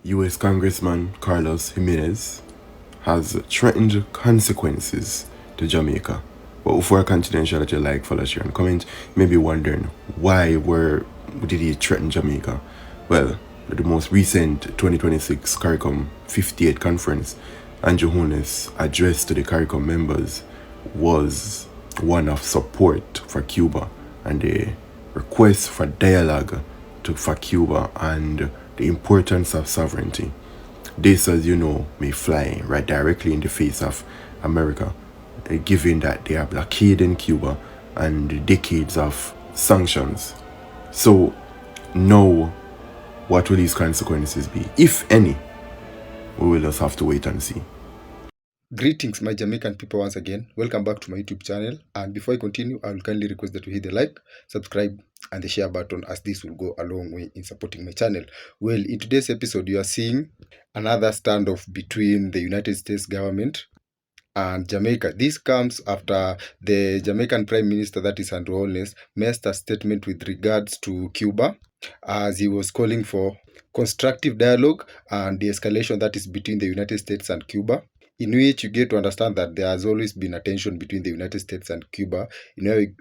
U.S. Congressman Carlos Jimenez has threatened consequences to Jamaica. But before I continue, ensure that you like, follow, share, and comment. You may be wondering did he threaten Jamaica? Well, at the most recent 2026 CARICOM 58 conference, Andrew Holness' address to the CARICOM members was one of support for Cuba and a request for dialogue for Cuba and the importance of sovereignty. This, as you know, may fly right directly in the face of America, given that they are blockading Cuba and decades of sanctions. So, now, what will these consequences be? If any, we will just have to wait and see. Greetings, my Jamaican people, once again. Welcome back to my YouTube channel. And before I continue, I will kindly request that you hit the like, subscribe, and the share button, as this will go a long way in supporting my channel. Well, in today's episode, you are seeing another standoff between the United States government and Jamaica. This comes after the Jamaican Prime Minister, that is Andrew Holness, made a statement with regards to Cuba, as he was calling for constructive dialogue and the escalation that is between the United States and Cuba, in which you get to understand that there has always been a tension between the United States and Cuba,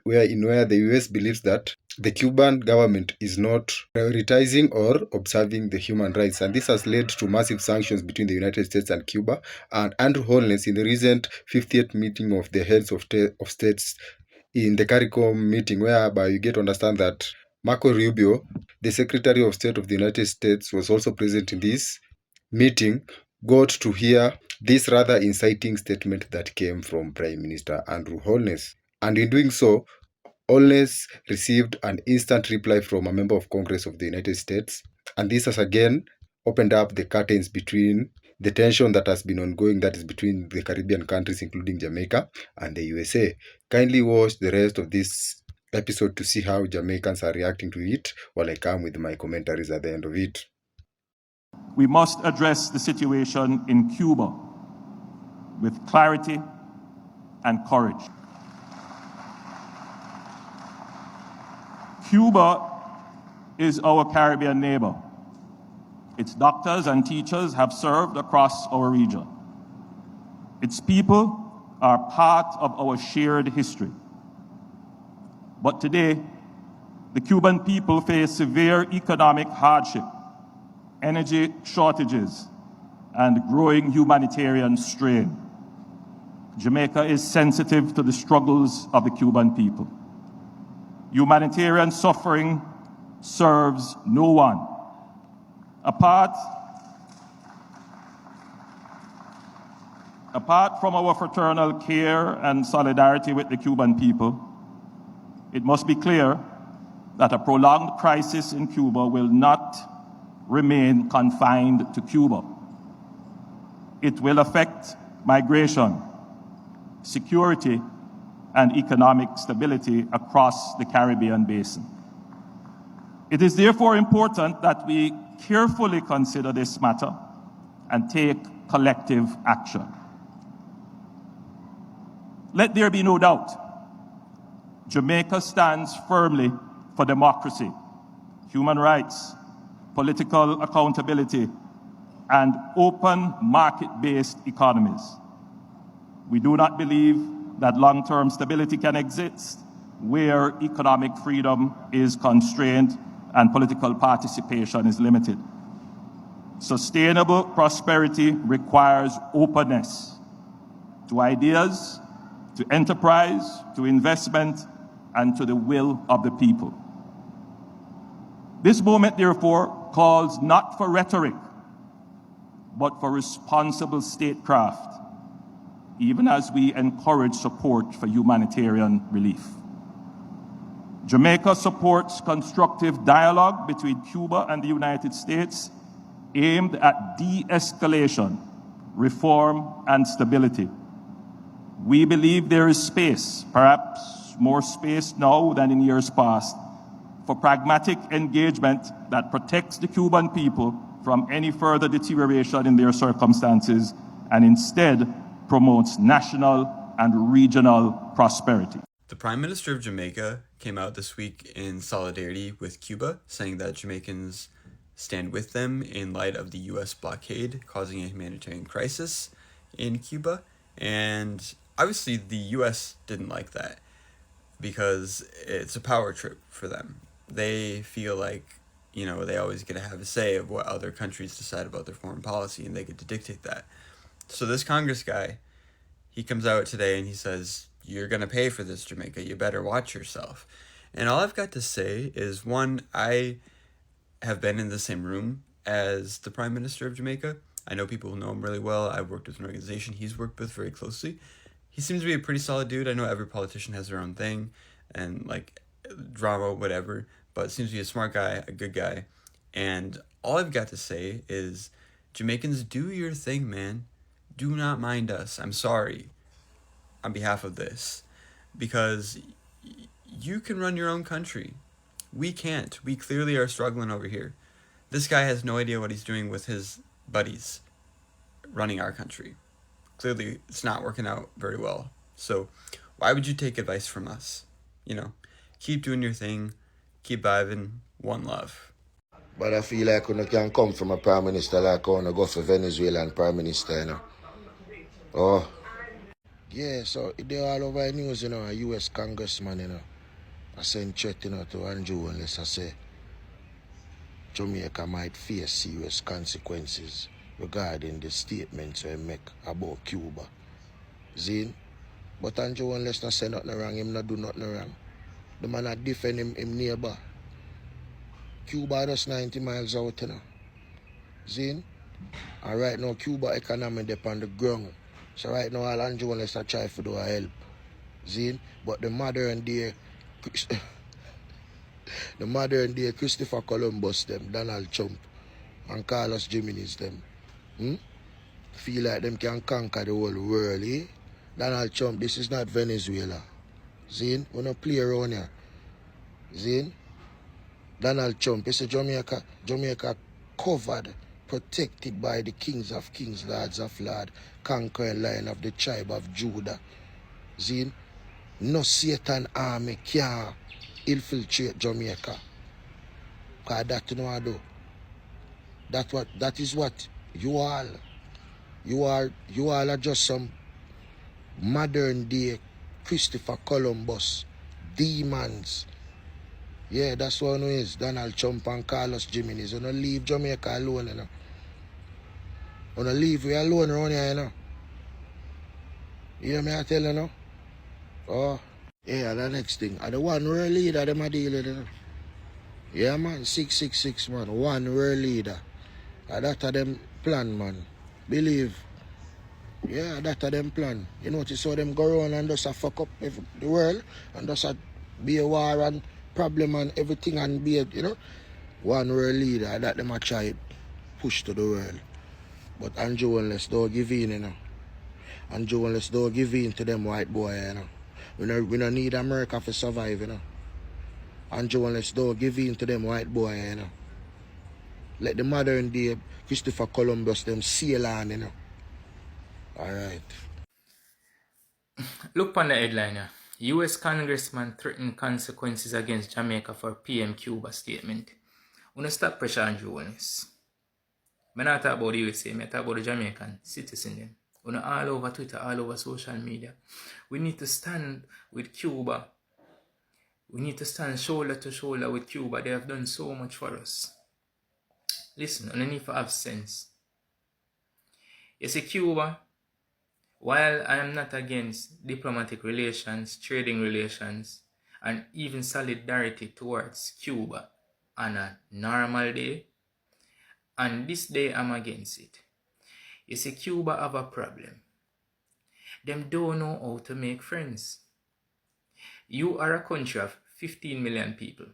where the US believes that the Cuban government is not prioritizing or observing the human rights. And this has led to massive sanctions between the United States and Cuba. And Andrew Holness, in the recent 50th meeting of the heads of states in the CARICOM meeting, whereby you get to understand that Marco Rubio, the Secretary of State of the United States, was also present in this meeting, got to hear this rather inciting statement that came from Prime Minister Andrew Holness. And in doing so, Holness received an instant reply from a member of Congress of the United States. And this has again opened up the curtains between the tension that has been ongoing, that is between the Caribbean countries, including Jamaica and the USA. Kindly watch the rest of this episode to see how Jamaicans are reacting to it, while I come with my commentaries at the end of it. We must address the situation in Cuba with clarity and courage. Cuba is our Caribbean neighbor. Its doctors and teachers have served across our region. Its people are part of our shared history. But today, the Cuban people face severe economic hardship, energy shortages, and growing humanitarian strain. Jamaica is sensitive to the struggles of the Cuban people. Humanitarian suffering serves no one. Apart from our fraternal care and solidarity with the Cuban people, it must be clear that a prolonged crisis in Cuba will not remain confined to Cuba. It will affect migration, security, and economic stability across the Caribbean basin. It is therefore important that we carefully consider this matter and take collective action. Let there be no doubt, Jamaica stands firmly for democracy, human rights, political accountability, and open market-based economies. We do not believe that long-term stability can exist where economic freedom is constrained and political participation is limited. Sustainable prosperity requires openness to ideas, to enterprise, to investment, and to the will of the people. This moment, therefore, calls not for rhetoric, but for responsible statecraft, even as we encourage support for humanitarian relief. Jamaica supports constructive dialogue between Cuba and the United States aimed at de-escalation, reform, and stability. We believe there is space, perhaps more space now than in years past, for pragmatic engagement that protects the Cuban people from any further deterioration in their circumstances and instead promotes national and regional prosperity. The Prime Minister of Jamaica came out this week in solidarity with Cuba, saying that Jamaicans stand with them in light of the US blockade causing a humanitarian crisis in Cuba. And obviously, the US didn't like that because it's a power trip for them. They feel like, they always get to have a say of what other countries decide about their foreign policy, and they get to dictate that. So this Congress guy, he comes out today and he says, "You're going to pay for this, Jamaica. You better watch yourself." And all I've got to say is, one, I have been in the same room as the Prime Minister of Jamaica. I know people who know him really well. I've worked with an organization he's worked with very closely. He seems to be a pretty solid dude. I know every politician has their own thing and like drama, whatever, but seems to be a smart guy, a good guy. And all I've got to say is, Jamaicans, do your thing, man. Do not mind us. I'm sorry on behalf of this, because you can run your own country. We can't. We clearly are struggling over here. This guy has no idea what he's doing with his buddies running our country. Clearly, it's not working out very well. So, why would you take advice from us? Keep doing your thing, keep vibing, one love. But I feel like when you can come from a prime minister like I want to go for Venezuelan prime minister, Oh. Yeah, so they're all over the news, a US congressman, I sent threat, to Andrew unless I say Jamaica might face serious consequences regarding the statements they make about Cuba. Zin? But Andrew unless I say nothing wrong, him not do nothing wrong. The man not defend him neighbor. Cuba just 90 miles out, Zin? And right now, Cuba economy dep on the ground. So right now, all Andrew unless I try to do a help. Zin? But the modern day Christopher Columbus them, Donald Trump, and Carlos Jimenez them, feel like them can conquer the whole world, eh? Donald Trump, this is not Venezuela. Zin? We don't play around here. Zin? Donald Trump, it's a Jamaica covered, protected by the kings of kings, lords of lords, conquering lion of the tribe of Judah. Zin? No Satan army can infiltrate Jamaica. Because that you know I do. That is what you all are just some modern day Christopher Columbus demons. Yeah, that's what it is. Donald Trump and Carlos Jimenez. You don't leave Jamaica alone, You don't leave we alone around here, You hear me I tell you, Oh, yeah, the next thing. The one world leader them a deal with, Yeah, man, 666, man. One world leader. That a them plan, man. Believe. Yeah, that a them plan. You notice how them go around and just a fuck up the world and just a be a war and problem and everything and be a, one world leader. That them a try push to the world. But Andrew unless don't give in, Andrew unless don't give in to them white boy, We don't need America to survive, Andrew unless don't give in to them white boy, Let the modern day Christopher Columbus them sail on, Alright. Look on the headline here. US Congressman threatened consequences against Jamaica for PM Cuba statement. Wanna stop pressure on Holness. I not talk about the USA, I talk about the Jamaican citizen them. Wanna all over Twitter, all over social media. We need to stand with Cuba. We need to stand shoulder to shoulder with Cuba. They have done so much for us. Listen, I need to have sense. You see, Cuba, while I am not against diplomatic relations, trading relations, and even solidarity towards Cuba on a normal day, and this day I'm against it. You see, Cuba have a problem. Them don't know how to make friends. You are a country of 15 million people.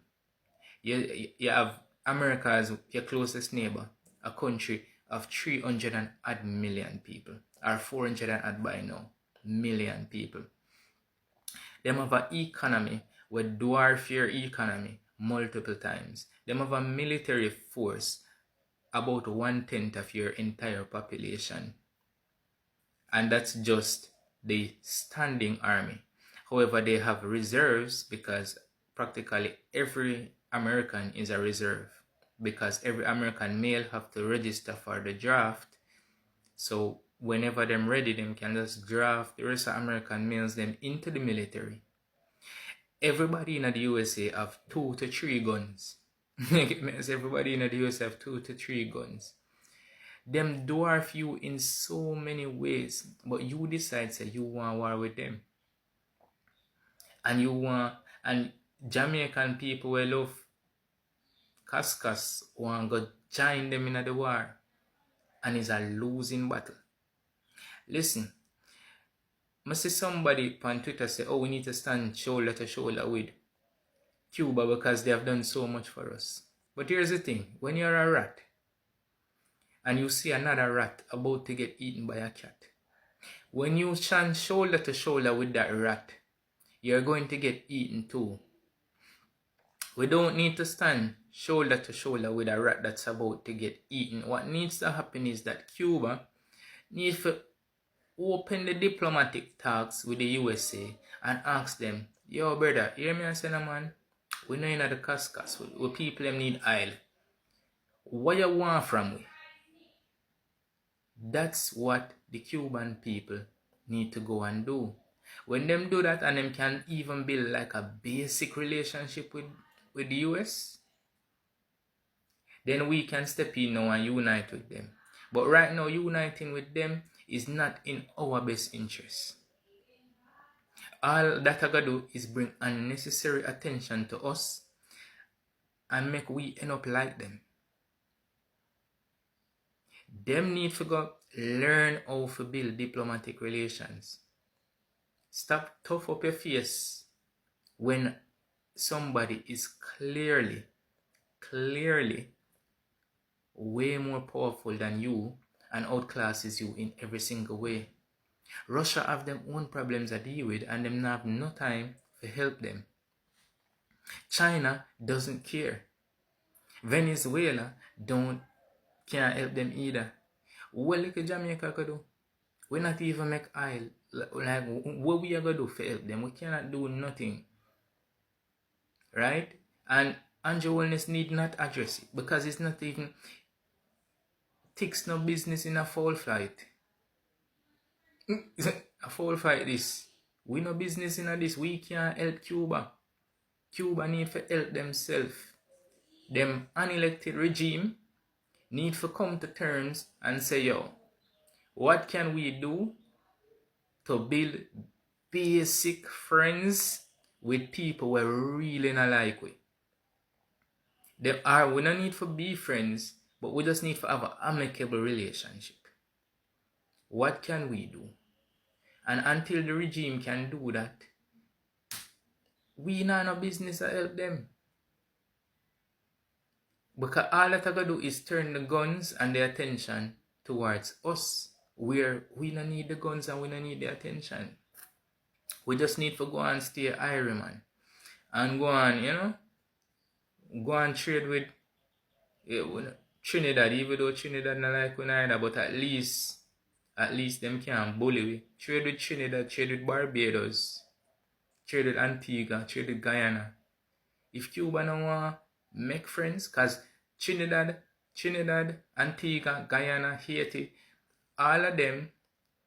You have America as your closest neighbor, a country of 300 odd million people, or 400 and odd by now, million people. Them have an economy with dwarf your economy multiple times. Them have a military force about 1/10 of your entire population. And that's just the standing army. However, they have reserves because practically every American is a reserve. because every American male have to register for the draft. So whenever them ready, them can just draft the rest of American males them into the military. Everybody in the USA have 2 to 3 guns. Everybody in the USA have 2 to 3 guns. Them dwarf you in so many ways, but you decide say you want war with them. And Jamaican people will love Cascas want to join them in the war. And it's a losing battle. Listen, I see somebody on Twitter say, oh, we need to stand shoulder to shoulder with Cuba because they have done so much for us. But here's the thing, when you're a rat and you see another rat about to get eaten by a cat, when you stand shoulder to shoulder with that rat, you're going to get eaten too. We don't need to stand shoulder to shoulder with a rat that's about to get eaten. What needs to happen is that Cuba needs to open the diplomatic talks with the USA and ask them, yo brother, hear me and say no man, we know in the Cascas, we people them need oil. What you want from we? That's what the Cuban people need to go and do. When them do that and them can even build like a basic relationship with the US, then we can step in now and unite with them. But right now, uniting with them is not in our best interest. All that I gotta do is bring unnecessary attention to us and make we end up like them. Them need to go learn how to build diplomatic relations. Stop tough up your face when somebody is clearly way more powerful than you and outclasses you in every single way. Russia have their own problems to deal with and them have no time to help them. China doesn't care. Venezuela can't help them either. What like Jamaica could do? We not even make oil. Like what we are gonna do for help them? We cannot do nothing. Right? And Holness need not address it because it's not even takes no business in a foul fight. A foul fight this. We no business in this. We can't help Cuba. Cuba need to help themselves. Them unelected regime need to come to terms and say, yo, what can we do to build basic friends with people we really not like we? We don't need to be friends, but we just need to have an amicable relationship. What can we do? And until the regime can do that, we not no business to help them. Because all that I gotta do is turn the guns and the attention towards us, where we don't need the guns and we don't need the attention. We just need to go and stay Iron Man and go on, go and trade with Trinidad, even though Trinidad not like we neither, but at least them can bully we. Trade with Trinidad, trade with Barbados, trade with Antigua, trade with Guyana. If Cuba don't want make friends, cause Trinidad, Antigua, Guyana, Haiti, all of them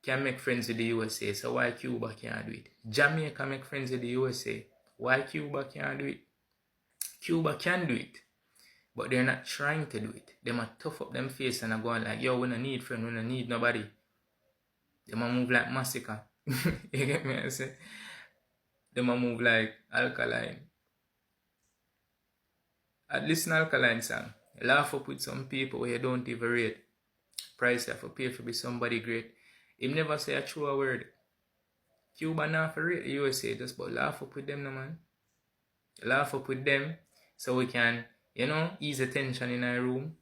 can make friends with the USA. So why Cuba can't do it? Jamaica make friends with the USA. Why Cuba can't do it? Cuba can do it, but they're not trying to do it. They might tough up them face and go on like, yo, we don't need friends, we don't need nobody. They might move like Massacre. You get me? I say? They might move like Alkaline. At listen Alkaline song. Laugh up with some people where you don't even rate. Price you have to pay for be somebody great. Him never say a true word. Cuba not for rate the USA, just but laugh up with them, no man. Laugh up with them so we can, ease the tension in our room.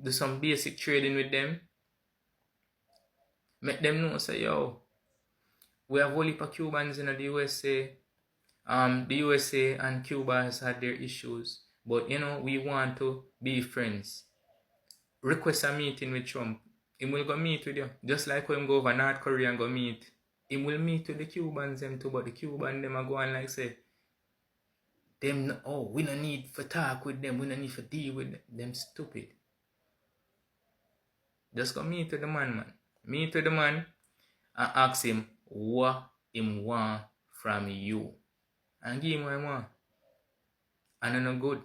Do some basic trading with them. Make them know, say, yo, we have only for Cubans in the USA. The USA and Cuba has had their issues, but we want to be friends. Request a meeting with Trump. He will go meet with you. Just like when go over North Korea and go meet. He will meet with the Cubans them too, but the Cubans them are going like say, Them, oh, we don't need for talk with them. We don't need for deal with them. Them stupid. Just go meet with the man. Meet with the man and ask him what him want from you. And give him what he want. And it's not good.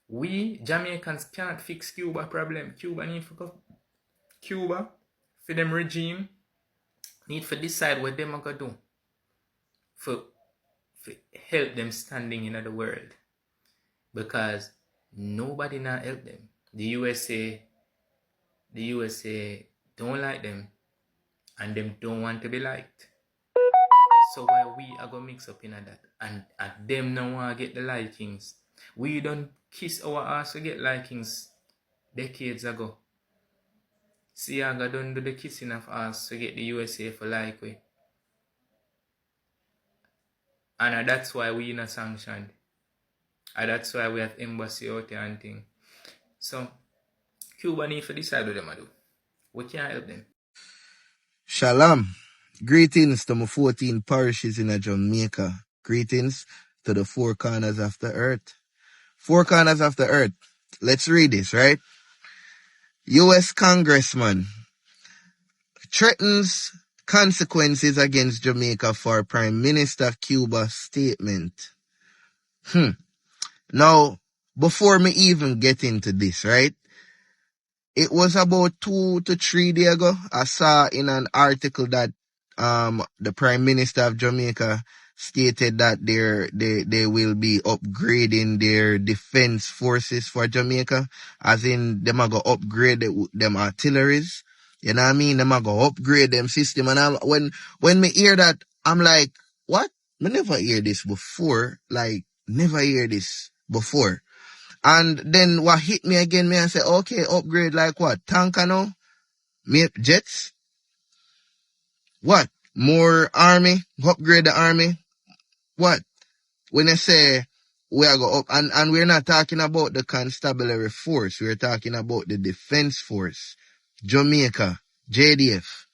We Jamaicans can't fix Cuba problem. Cuba need for go. Cuba, for them regime, need to decide what them are going to do for help them standing in the world. Because nobody now help them. The USA don't like them and them don't want to be liked. So why we are going to mix up in that and them now want to get the likings. We don't kiss our ass to get likings decades ago. See, I got done do the kissing of us to get the USA for like we. And that's why we not sanctioned. And that's why we have embassy out there and thing. So, Cuba need to decide what them to do. We can't help them. Shalom. Greetings to my 14 parishes in Jamaica. Greetings to the four corners of the earth. Four corners of the earth. Let's read this, right? U.S. Congressman threatens consequences against Jamaica for Prime Minister Cuba statement. Now, before me even get into this, right? It was about 2 to 3 days ago, I saw in an article that the Prime Minister of Jamaica stated that they will be upgrading their defense forces for Jamaica, as in them are going to upgrade them artilleries. You know what I mean? Them are going to upgrade them system. And when me hear that, I'm like, what? Me never hear this before. Like, never hear this before. And then what hit me again, me and say, okay, upgrade like what? Tanker now? Jets? What? More army? Upgrade the army? What? When I say we are go up, and we're not talking about the constabulary force, we're talking about the defense force. Jamaica, JDF,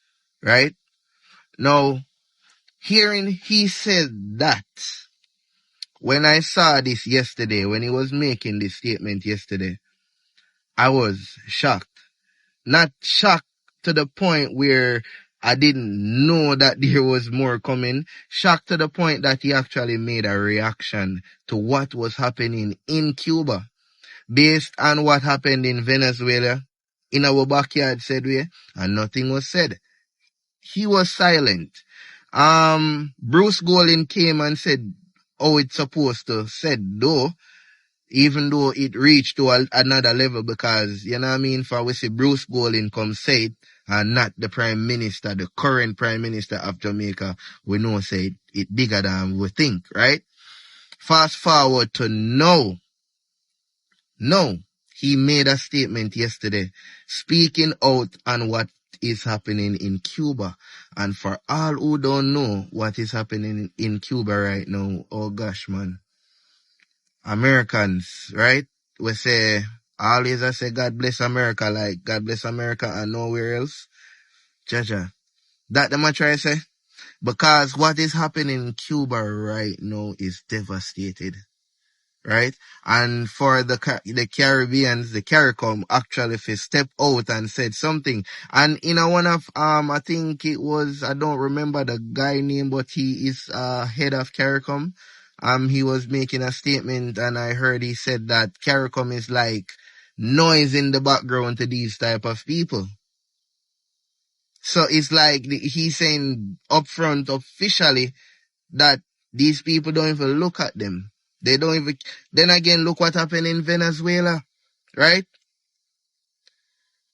right? Now, hearing he said that, when I saw this yesterday, when he was making this statement yesterday, I was shocked. Not shocked to the point where I didn't know that there was more coming. Shocked to the point that he actually made a reaction to what was happening in Cuba. Based on what happened in Venezuela, in our backyard, said we, and nothing was said. He was silent. Bruce Golding came and said, oh, it's supposed to, said though, even though it reached to another level, because, you know what I mean, for we see Bruce Golding come say it, and not the Prime Minister, the current Prime Minister of Jamaica, we know say it bigger than we think, right? Fast forward to now. No, he made a statement yesterday, speaking out on what is happening in Cuba. And for all who don't know what is happening in Cuba right now, oh gosh, man. Americans, right? We say, always I say, God bless America, like God bless America and nowhere else. Jaja. That them I try to say? Because what is happening in Cuba right now is devastated, right? And for the Caribbeans, the CARICOM actually step out and said something. And in a one of, I think it was, I don't remember the guy name, but he is head of CARICOM. He was making a statement and I heard he said that CARICOM is like noise in the background to these type of people. So it's like he's saying upfront officially that these people don't even look at them. They don't even, then again, look what happened in Venezuela, right?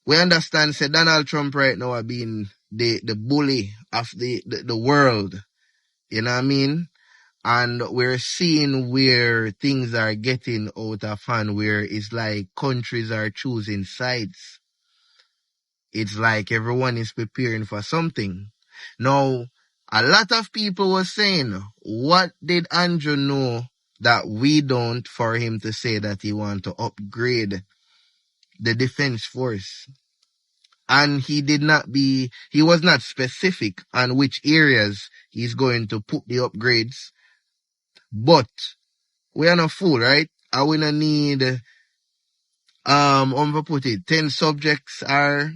We understand, say Donald Trump right now are being the bully of the world. You know what I mean? And we're seeing where things are getting out of hand, where it's like countries are choosing sides. It's like everyone is preparing for something. Now, a lot of people were saying, what did Andrew know that we don't for him to say that he want to upgrade the defense force? And he was not specific on which areas he's going to put the upgrades. But we are not fool, right? And we don't need put it, 10 subjects are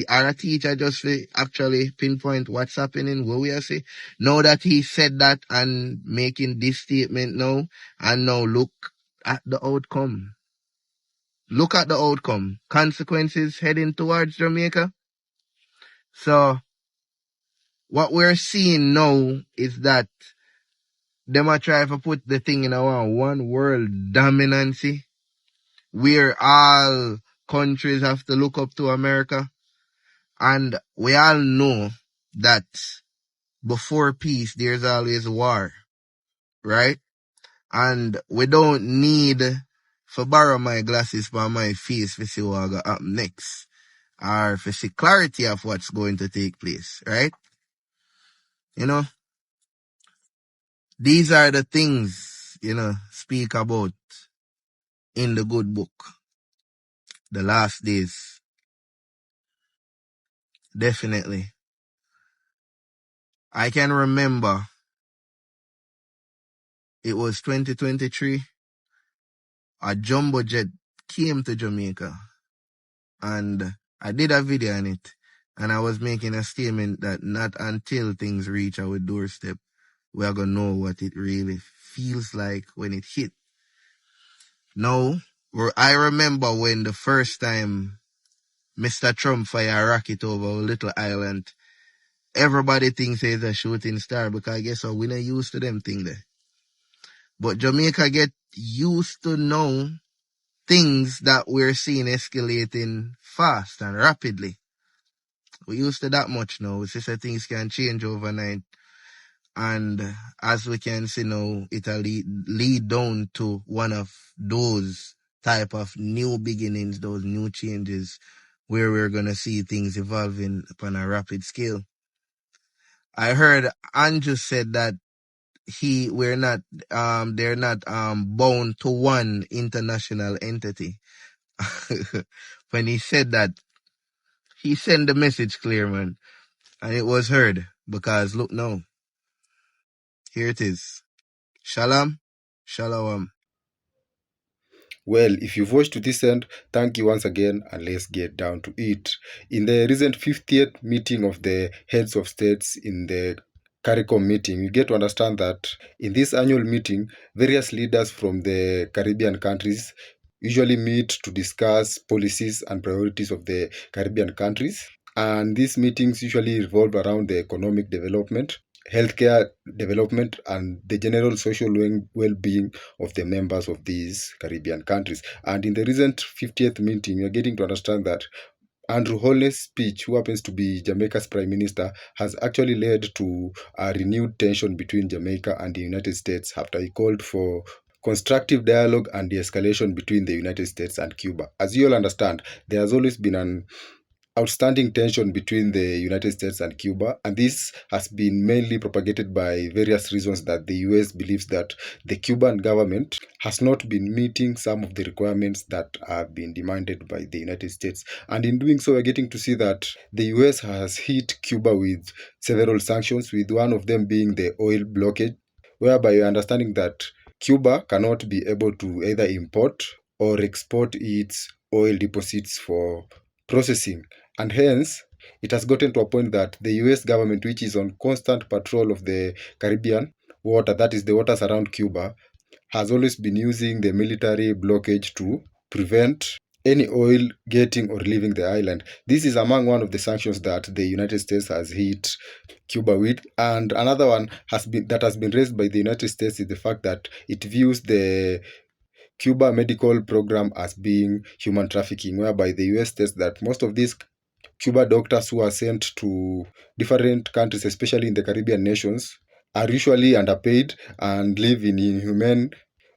a teacher just to actually pinpoint what's happening, what we are saying. Now that he said that and making this statement now, and now look at the outcome. Look at the outcome. Consequences heading towards Jamaica. So, what we're seeing now is that them are trying to put the thing in our one world dominancy, where all countries have to look up to America. And we all know that before peace, there's always war, right? And we don't need to borrow my glasses for my face to see what going to happen next, or to see clarity of what's going to take place, right? You know, these are the things, speak about in the good book, the last days. Definitely. I can remember it was 2023, a jumbo jet came to Jamaica, and I did a video on it, and I was making a statement that not until things reach our doorstep, we are going to know what it really feels like when it hit. Now, I remember when the first time Mr. Trump fired a rocket over our little island, everybody thinks it's a shooting star, because I guess we're not used to them thing there. But Jamaica get used to now things that we're seeing escalating fast and rapidly. We're used to that much now. It's just that things can change overnight. And as we can see now, it'll lead down to one of those type of new beginnings, those new changes, where we're going to see things evolving upon a rapid scale. I heard Andrew said that they're not bound to one international entity. When he said that, he sent the message clear, man. And it was heard, because look now, here it is. Shalom, shalom. Well, if you've watched to this end, thank you once again, and let's get down to it. In the recent 50th meeting of the heads of states in the CARICOM meeting, you get to understand that in this annual meeting, various leaders from the Caribbean countries usually meet to discuss policies and priorities of the Caribbean countries. And these meetings usually revolve around the economic development, healthcare development, and the general social well-being of the members of these Caribbean countries. And in the recent 50th meeting, you're getting to understand that Andrew Holness' speech, who happens to be Jamaica's Prime Minister, has actually led to a renewed tension between Jamaica and the United States after he called for constructive dialogue and de-escalation between the United States and Cuba. As you all understand, there has always been an outstanding tension between the United States and Cuba, and this has been mainly propagated by various reasons that the US believes that the Cuban government has not been meeting some of the requirements that have been demanded by the United States. And in doing so, we're getting to see that the US has hit Cuba with several sanctions, with one of them being the oil blockade, whereby you're understanding that Cuba cannot be able to either import or export its oil deposits for processing. And hence, it has gotten to a point that the US government, which is on constant patrol of the Caribbean water, that is the waters around Cuba, has always been using the military blockage to prevent any oil getting or leaving the island. This is among one of the sanctions that the United States has hit Cuba with. And another one has been raised by the United States is the fact that it views the Cuba medical program as being human trafficking, whereby the US states that most of these Cuba doctors who are sent to different countries, especially in the Caribbean nations, are usually underpaid and live in inhumane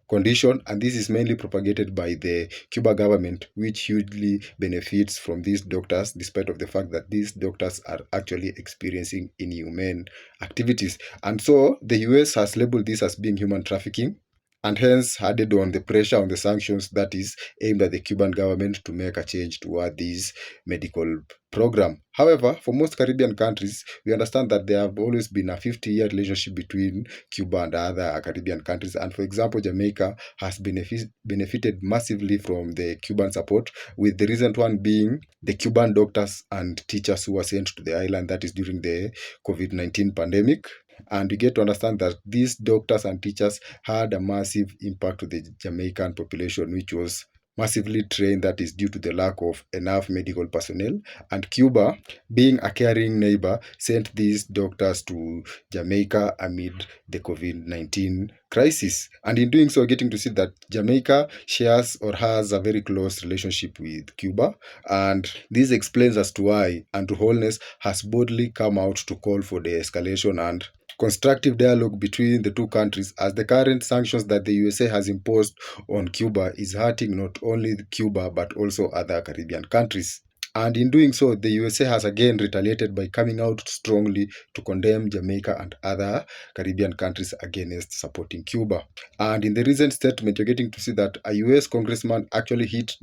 condition, and this is mainly propagated by the Cuba government, which hugely benefits from these doctors, despite of the fact that these doctors are actually experiencing inhumane activities. And so the US has labeled this as being human trafficking, and hence added on the pressure on the sanctions that is aimed at the Cuban government to make a change toward this medical program. However, for most Caribbean countries, we understand that there have always been a 50-year relationship between Cuba and other Caribbean countries. And for example, Jamaica has benefited massively from the Cuban support, with the recent one being the Cuban doctors and teachers who were sent to the island, that is during the COVID-19 pandemic. And we get to understand that these doctors and teachers had a massive impact to the Jamaican population, which was massively trained, that is due to the lack of enough medical personnel. And Cuba, being a caring neighbor, sent these doctors to Jamaica amid the COVID-19 crisis. And in doing so, getting to see that Jamaica shares or has a very close relationship with Cuba. And this explains as to why Andrew Holness has boldly come out to call for the escalation and constructive dialogue between the two countries, as the current sanctions that the USA has imposed on Cuba is hurting not only Cuba but also other Caribbean countries. And in doing so, the USA has again retaliated by coming out strongly to condemn Jamaica and other Caribbean countries against supporting Cuba. And in the recent statement, you're getting to see that a US congressman actually hit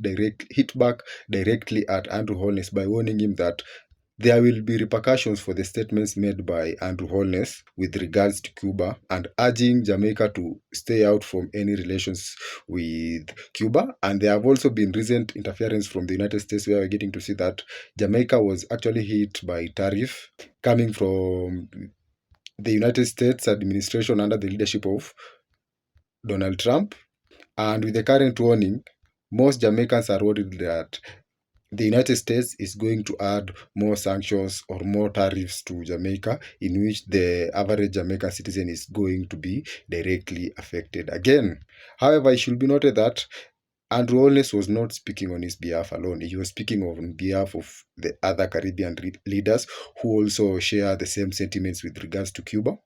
back directly at Andrew Holness by warning him that there will be repercussions for the statements made by Andrew Holness with regards to Cuba, and urging Jamaica to stay out from any relations with Cuba. And there have also been recent interference from the United States, where we're getting to see that Jamaica was actually hit by tariff coming from the United States administration under the leadership of Donald Trump. And with the current warning, most Jamaicans are worried that the United States is going to add more sanctions or more tariffs to Jamaica, in which the average Jamaican citizen is going to be directly affected again. However, it should be noted that Andrew Holness was not speaking on his behalf alone. He was speaking on behalf of the other Caribbean leaders who also share the same sentiments with regards to Cuba.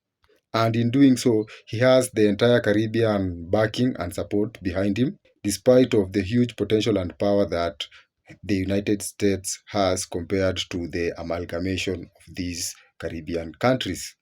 And in doing so, he has the entire Caribbean backing and support behind him, despite of the huge potential and power that the United States has compared to the amalgamation of these Caribbean countries.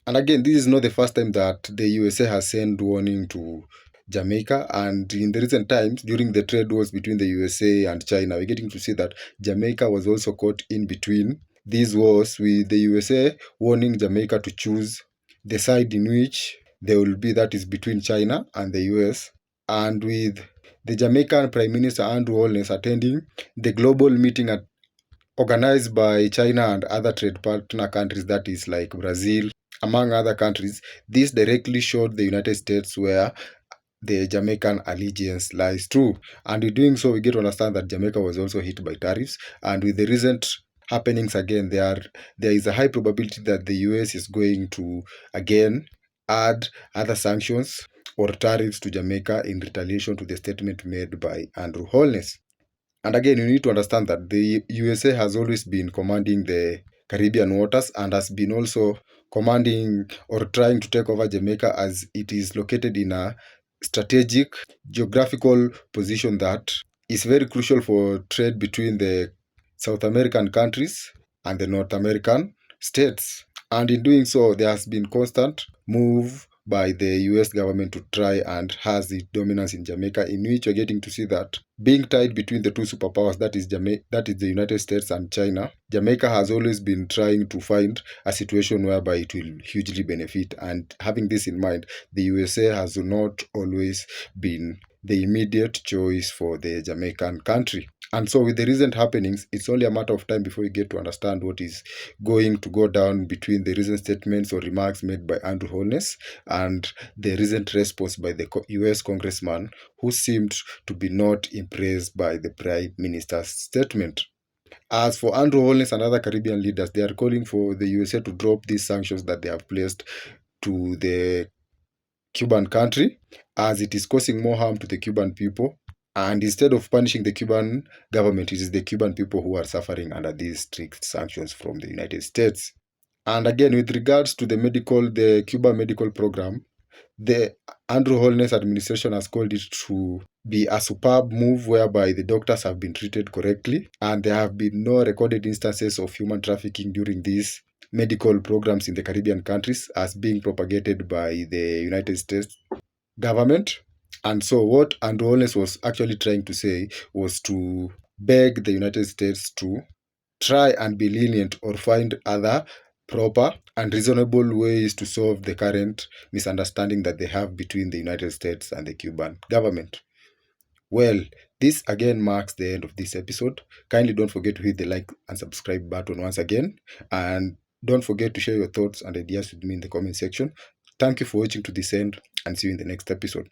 And again, this is not the first time that the USA has sent warning to Jamaica. And in the recent times, during the trade wars between the USA and China, we're getting to see that Jamaica was also caught in between these wars, with the USA warning Jamaica to choose the side in which there will be, that is between China and the US. And with the Jamaican Prime Minister Andrew Holness attending the global meeting organized by China and other trade partner countries, that is like Brazil, among other countries, this directly showed the United States where the Jamaican allegiance lies true. And in doing so, we get to understand that Jamaica was also hit by tariffs. And with the recent happenings again, there is a high probability that the US is going to again add other sanctions or tariffs to Jamaica in retaliation to the statement made by Andrew Holness. And again, you need to understand that the USA has always been commanding the Caribbean waters and has been also commanding or trying to take over Jamaica, as it is located in a strategic geographical position that is very crucial for trade between the South American countries and the North American states. And in doing so, there has been constant move by the US government to try and has the dominance in Jamaica, in which you're getting to see that being tied between the two superpowers, that is the United States and China, Jamaica has always been trying to find a situation whereby it will hugely benefit. And having this in mind, the USA has not always been the immediate choice for the Jamaican country. And so with the recent happenings, it's only a matter of time before we get to understand what is going to go down between the recent statements or remarks made by Andrew Holness and the recent response by the US congressman, who seemed to be not impressed by the Prime Minister's statement. As for Andrew Holness and other Caribbean leaders, they are calling for the USA to drop these sanctions that they have placed to the Cuban country, as it is causing more harm to the Cuban people. And instead of punishing the Cuban government, it is the Cuban people who are suffering under these strict sanctions from the United States. And again, with regards to the Cuba medical program, the Andrew Holness administration has called it to be a superb move whereby the doctors have been treated correctly, and there have been no recorded instances of human trafficking during these medical programs in the Caribbean countries as being propagated by the United States. government. And so what Andrew Holness was actually trying to say was to beg the United States to try and be lenient or find other proper and reasonable ways to solve the current misunderstanding that they have between the United States and the Cuban government. Well, this again marks the end of this episode. Kindly don't forget to hit the like and subscribe button once again. And don't forget to share your thoughts and ideas with me in the comment section. Thank you for watching to this end and see you in the next episode.